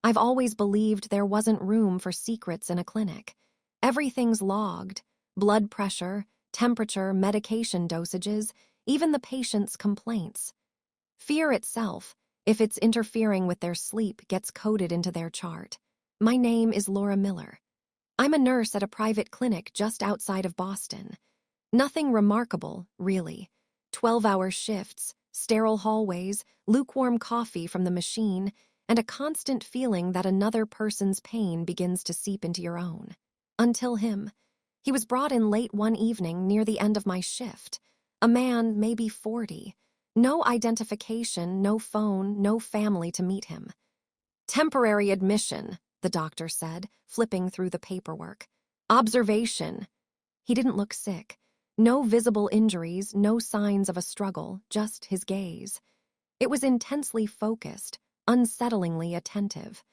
I've always believed there wasn't room for secrets in a clinic. Everything's logged: blood pressure, temperature, medication dosages, even the patient's complaints. Fear itself, if it's interfering with their sleep, gets coded into their chart. My name is Laura Miller. I'm a nurse at a private clinic just outside of Boston. Nothing remarkable, really. 12-hour shifts, sterile hallways, lukewarm coffee from the machine, and a constant feeling that another person's pain begins to seep into your own. Until him. He was brought in late one evening near the end of my shift. A man, maybe 40. No identification, no phone, no family to meet him. Temporary admission, the doctor said, flipping through the paperwork. Observation. He didn't look sick. No visible injuries, no signs of a struggle, just his gaze. It was intensely focused, unsettlingly attentive.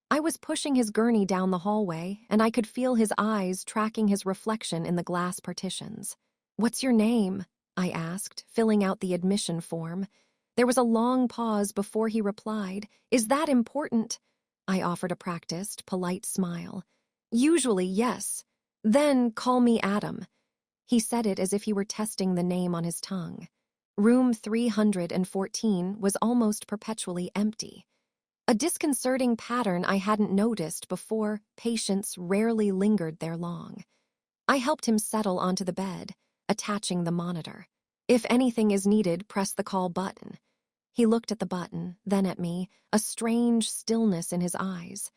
I was pushing his gurney down the hallway, and I could feel his eyes tracking his reflection in the glass partitions. "What's your name?" I asked, filling out the admission form. There was a long pause before he replied. "Is that important?" I offered a practiced, polite smile. "Usually, yes. Then call me Adam." He said it as if he were testing the name on his tongue. Room 314 was almost perpetually empty. A disconcerting pattern I hadn't noticed before. Patients rarely lingered there long. I helped him settle onto the bed, attaching the monitor. "If anything is needed, press the call button." He looked at the button, then at me, a strange stillness in his eyes.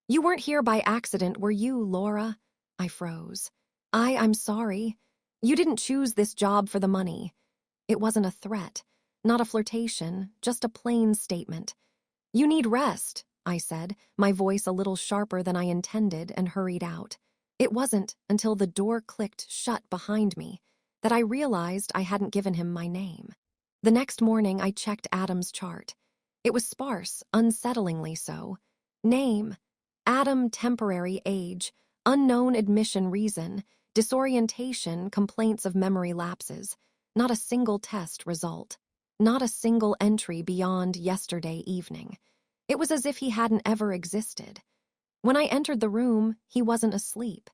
"You weren't here by accident, were you, Laura?" I froze. I'm sorry. You didn't choose this job for the money." It wasn't a threat, not a flirtation, just a plain statement. "You need rest," I said, my voice a little sharper than I intended, and hurried out. It wasn't until the door clicked shut behind me that I realized I hadn't given him my name. The next morning, I checked Adam's chart. It was sparse, unsettlingly so. Name: Adam, temporary age, unknown admission reason, disorientation, complaints of memory lapses. Not a single test result. Not a single entry beyond yesterday evening. It was as if he hadn't ever existed. When I entered the room, he wasn't asleep.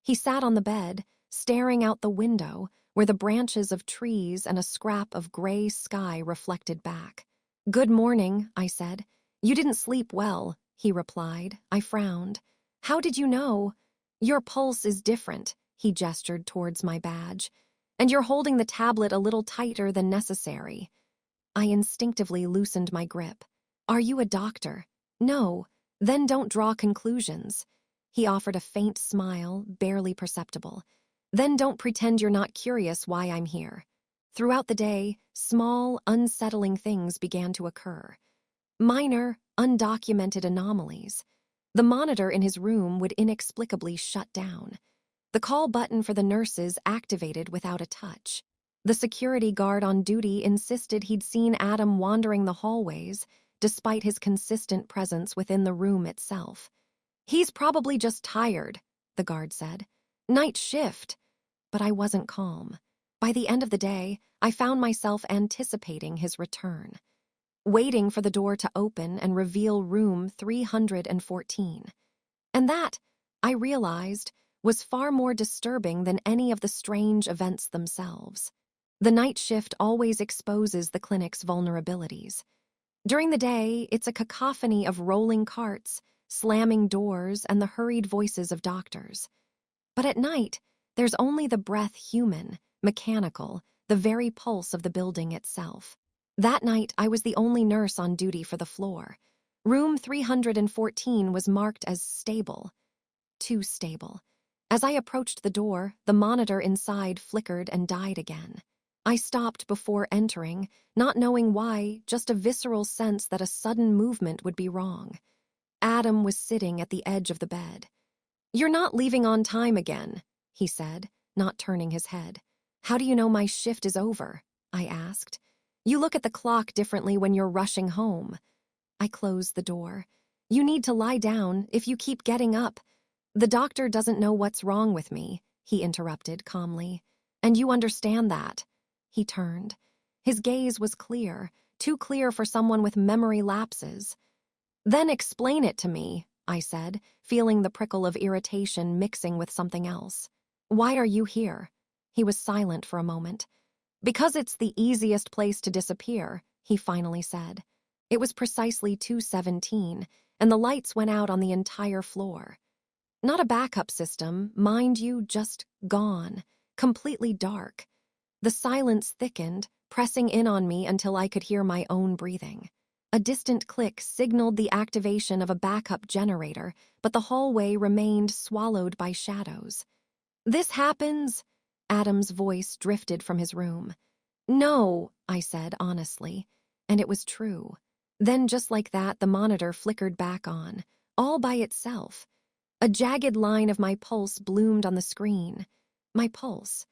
He sat on the bed, staring out the window, where the branches of trees and a scrap of gray sky reflected back. "Good morning," I said. "You didn't sleep well," he replied. I frowned. "How did you know?" "Your pulse is different," he gestured towards my badge. "And you're holding the tablet a little tighter than necessary." I instinctively loosened my grip. "Are you a doctor?" "No." "Then don't draw conclusions." He offered a faint smile, barely perceptible. "Then don't pretend you're not curious why I'm here." Throughout the day, small, unsettling things began to occur. Minor, undocumented anomalies. The monitor in his room would inexplicably shut down. The call button for the nurses activated without a touch. The security guard on duty insisted he'd seen Adam wandering the hallways, despite his consistent presence within the room itself. "He's probably just tired," the guard said. "Night shift." But I wasn't calm. By the end of the day, I found myself anticipating his return, waiting for the door to open and reveal room 314. And that, I realized, was far more disturbing than any of the strange events themselves. The night shift always exposes the clinic's vulnerabilities. During the day, it's a cacophony of rolling carts, slamming doors, and the hurried voices of doctors. But at night, there's only the breath human, mechanical, the very pulse of the building itself. That night, I was the only nurse on duty for the floor. Room 314 was marked as stable. Too stable. As I approached the door, the monitor inside flickered and died again. I stopped before entering, not knowing why, just a visceral sense that a sudden movement would be wrong. Adam was sitting at the edge of the bed. "You're not leaving on time again," he said, not turning his head. "How do you know my shift is over?" I asked. "You look at the clock differently when you're rushing home." I closed the door. "You need to lie down if you keep getting up." "The doctor doesn't know what's wrong with me," he interrupted calmly. "And you understand that." He turned. His gaze was clear, too clear for someone with memory lapses. Then explain it to me, I said, feeling the prickle of irritation mixing with something else. Why are you here? He was silent for a moment. Because it's the easiest place to disappear, he finally said. It was precisely 2:17, and the lights went out on the entire floor. Not a backup system, mind you, just gone, completely dark. The silence thickened, pressing in on me until I could hear my own breathing. A distant click signaled the activation of a backup generator, but the hallway remained swallowed by shadows. This happens? Adam's voice drifted from his room. No, I said honestly, and it was true. Then just like that, the monitor flickered back on, all by itself. A jagged line of my pulse bloomed on the screen. My pulse.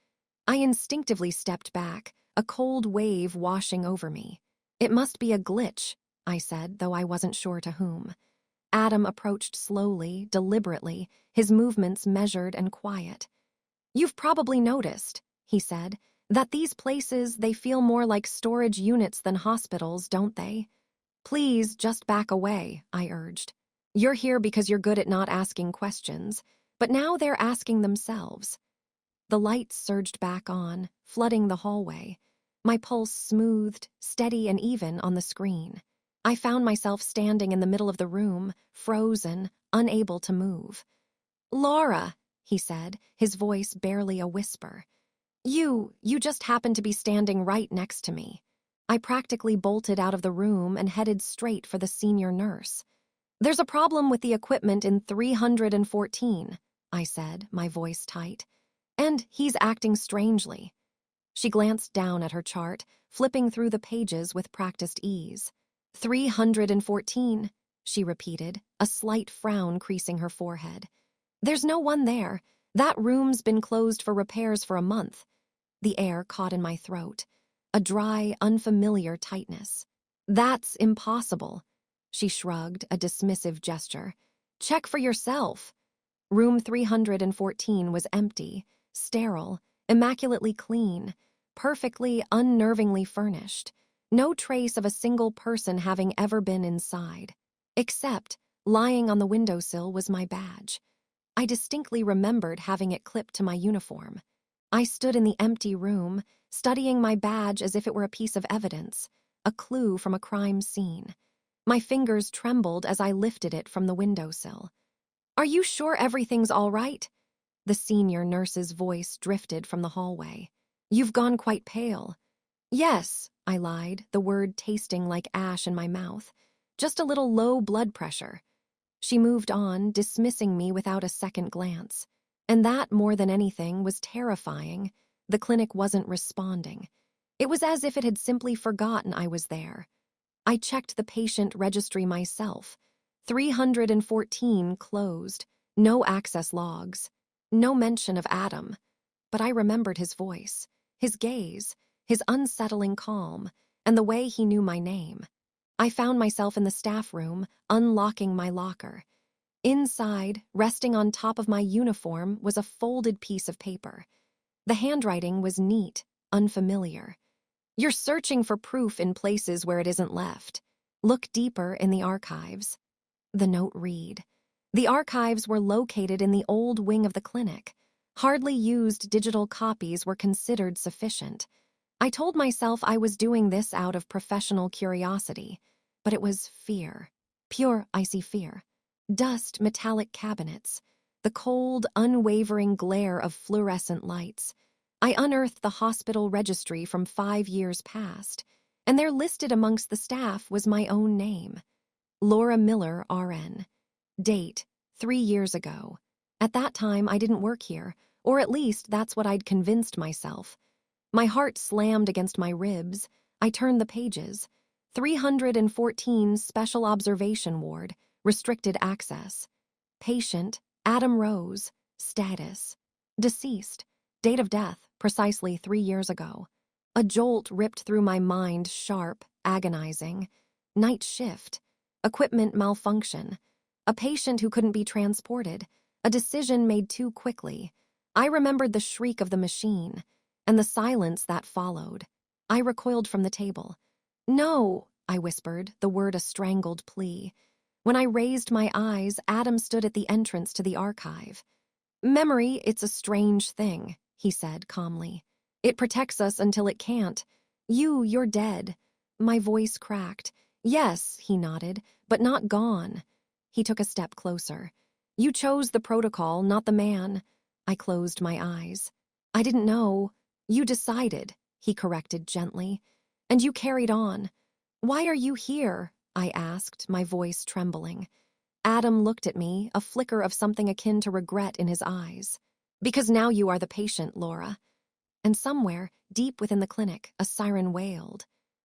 I instinctively stepped back, a cold wave washing over me. It must be a glitch, I said, though I wasn't sure to whom. Adam approached slowly, deliberately, his movements measured and quiet. You've probably noticed, he said, that these places, they feel more like storage units than hospitals, don't they? Please, just back away, I urged. You're here because you're good at not asking questions, but now they're asking themselves. The lights surged back on, flooding the hallway. My pulse smoothed, steady and even on the screen. I found myself standing in the middle of the room, frozen, unable to move. Laura, he said, his voice barely a whisper. You just happened to be standing right next to me. I practically bolted out of the room and headed straight for the senior nurse. There's a problem with the equipment in 314, I said, my voice tight. And he's acting strangely. She glanced down at her chart, flipping through the pages with practiced ease. 314, she repeated, a slight frown creasing her forehead. There's no one there. That room's been closed for repairs for a month. The air caught in my throat, a dry, unfamiliar tightness. That's impossible. She shrugged, a dismissive gesture. Check for yourself. Room 314 was empty, sterile, immaculately clean, perfectly, unnervingly furnished. No trace of a single person having ever been inside. Except, lying on the windowsill was my badge. I distinctly remembered having it clipped to my uniform. I stood in the empty room, studying my badge as if it were a piece of evidence, a clue from a crime scene. My fingers trembled as I lifted it from the windowsill. Are you sure everything's all right? The senior nurse's voice drifted from the hallway. You've gone quite pale. Yes, I lied, the word tasting like ash in my mouth. Just a little low blood pressure. She moved on, dismissing me without a second glance. And that, more than anything, was terrifying. The clinic wasn't responding. It was as if it had simply forgotten I was there. I checked the patient registry myself. 314 closed, no access logs, no mention of Adam. But I remembered his voice, his gaze, his unsettling calm, and the way he knew my name. I found myself in the staff room, unlocking my locker. Inside, resting on top of my uniform, was a folded piece of paper. The handwriting was neat, unfamiliar. You're searching for proof in places where it isn't left. Look deeper in the archives. The note read. The archives were located in the old wing of the clinic. Hardly used digital copies were considered sufficient. I told myself I was doing this out of professional curiosity, but it was fear. Pure, icy fear. Dust, metallic cabinets. The cold, unwavering glare of fluorescent lights. I unearthed the hospital registry from 5 years past, and there listed amongst the staff was my own name. Laura Miller, RN. Date, 3 years ago. At that time, I didn't work here, or at least that's what I'd convinced myself. My heart slammed against my ribs. I turned the pages. 314 Special Observation Ward, restricted access. Patient, Adam Rose. Status, deceased. Date of death, precisely 3 years ago. A jolt ripped through my mind, sharp, agonizing. Night shift. Equipment malfunction. A patient who couldn't be transported. A decision made too quickly. I remembered the shriek of the machine, and the silence that followed. I recoiled from the table. No, I whispered, the word a strangled plea. When I raised my eyes, Adam stood at the entrance to the archive. "Memory, it's a strange thing," he said calmly. "It protects us until it can't. You're dead." My voice cracked. "Yes," he nodded, "but not gone." He took a step closer. "You chose the protocol, not the man." I closed my eyes. "I didn't know." "You decided," he corrected gently. "And you carried on." "Why are you here?" I asked, my voice trembling. Adam looked at me, a flicker of something akin to regret in his eyes. "Because now you are the patient, Laura." And somewhere, deep within the clinic, a siren wailed.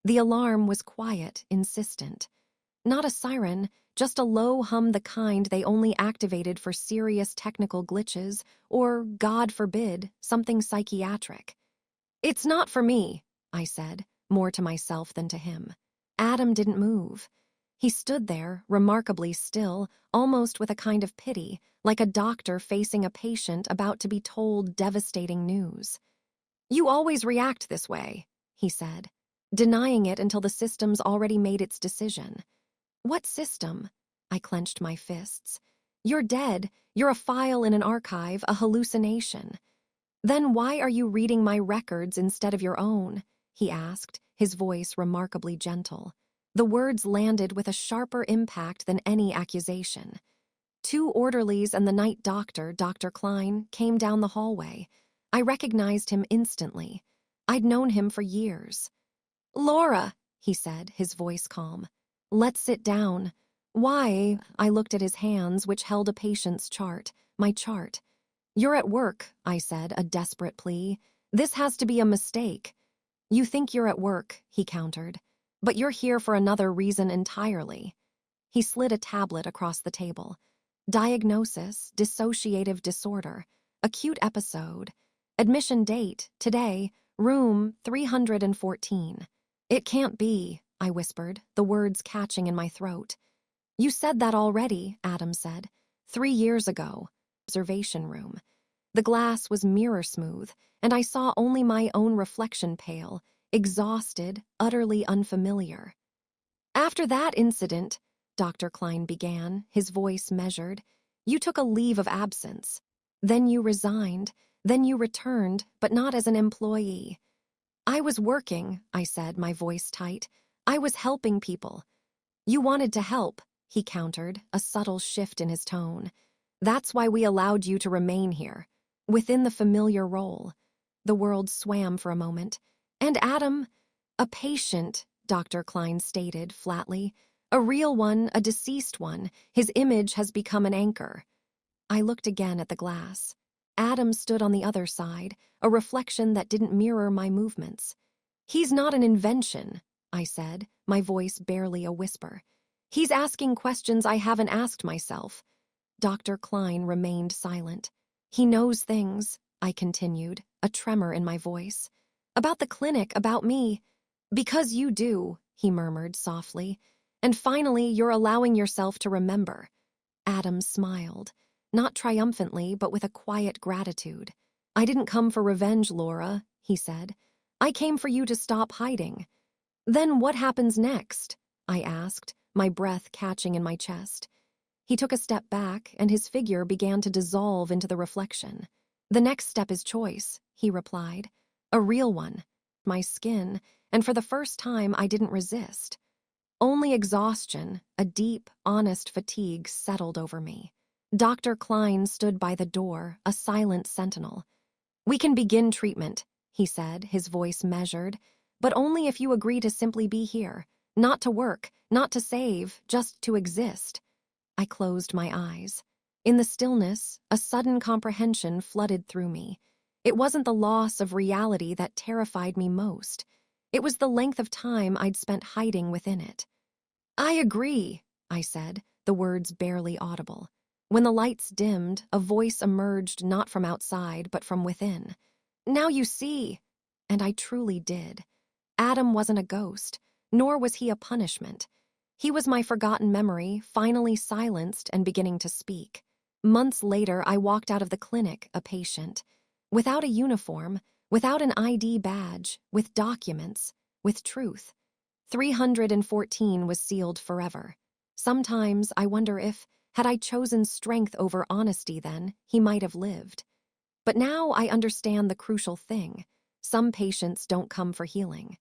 The alarm was quiet, insistent. Not a siren, just a low hum, the kind they only activated for serious technical glitches or, God forbid, something psychiatric. "It's not for me," I said, more to myself than to him. Adam didn't move. He stood there, remarkably still, almost with a kind of pity, like a doctor facing a patient about to be told devastating news. "You always react this way," he said, denying it until the system's already made its decision. "What system?" I clenched my fists. "You're dead. You're a file in an archive, a hallucination." "Then why are you reading my records instead of your own?" he asked, his voice remarkably gentle. The words landed with a sharper impact than any accusation. Two orderlies and the night doctor, Dr. Klein, came down the hallway. I recognized him instantly. I'd known him for years. "Laura," he said, his voice calm. "Let's sit down." "Why?" I looked at his hands, which held a patient's chart, my chart. "You're at work," I said, a desperate plea. "This has to be a mistake." "You think you're at work," he countered. "But you're here for another reason entirely." He slid a tablet across the table. "Diagnosis, dissociative disorder, acute episode. Admission date, today, room 314. "It can't be," I whispered, the words catching in my throat. "You said that already," Adam said. 3 years ago. Observation room. The glass was mirror smooth, and I saw only my own reflection pale, exhausted, utterly unfamiliar. "After that incident," Dr. Klein began, his voice measured, "you took a leave of absence. Then you resigned. Then you returned, but not as an employee." "I was working," I said, my voice tight. "I was helping people." "You wanted to help," he countered, a subtle shift in his tone. "That's why we allowed you to remain here, within the familiar role." The world swam for a moment. "And Adam?" "A patient," Dr. Klein stated flatly. "A real one, a deceased one. His image has become an anchor." I looked again at the glass. Adam stood on the other side, a reflection that didn't mirror my movements. "He's not an invention," I said, my voice barely a whisper. "He's asking questions I haven't asked myself." Dr. Klein remained silent. "He knows things," I continued, a tremor in my voice. "About the clinic, about me." "Because you do," he murmured softly. "And finally, you're allowing yourself to remember." Adam smiled, not triumphantly, but with a quiet gratitude. "I didn't come for revenge, Laura," he said. "I came for you to stop hiding." "Then what happens next?" I asked, my breath catching in my chest. He took a step back, and his figure began to dissolve into the reflection. "The next step is choice," he replied. "A real one." My skin, and for the first time I didn't resist. Only exhaustion, a deep, honest fatigue settled over me. Dr. Klein stood by the door, a silent sentinel. "We can begin treatment," he said, his voice measured, "but only if you agree to simply be here. Not to work, not to save, just to exist." I closed my eyes. In the stillness, a sudden comprehension flooded through me. It wasn't the loss of reality that terrified me most. It was the length of time I'd spent hiding within it. "I agree," I said, the words barely audible. When the lights dimmed, a voice emerged not from outside, but from within. "Now you see." And I truly did. Adam wasn't a ghost, nor was he a punishment. He was my forgotten memory, finally silenced and beginning to speak. Months later, I walked out of the clinic a patient. Without a uniform, without an ID badge, with documents, with truth. 314 was sealed forever. Sometimes I wonder if, had I chosen strength over honesty then, he might have lived. But now I understand the crucial thing. Some patients don't come for healing.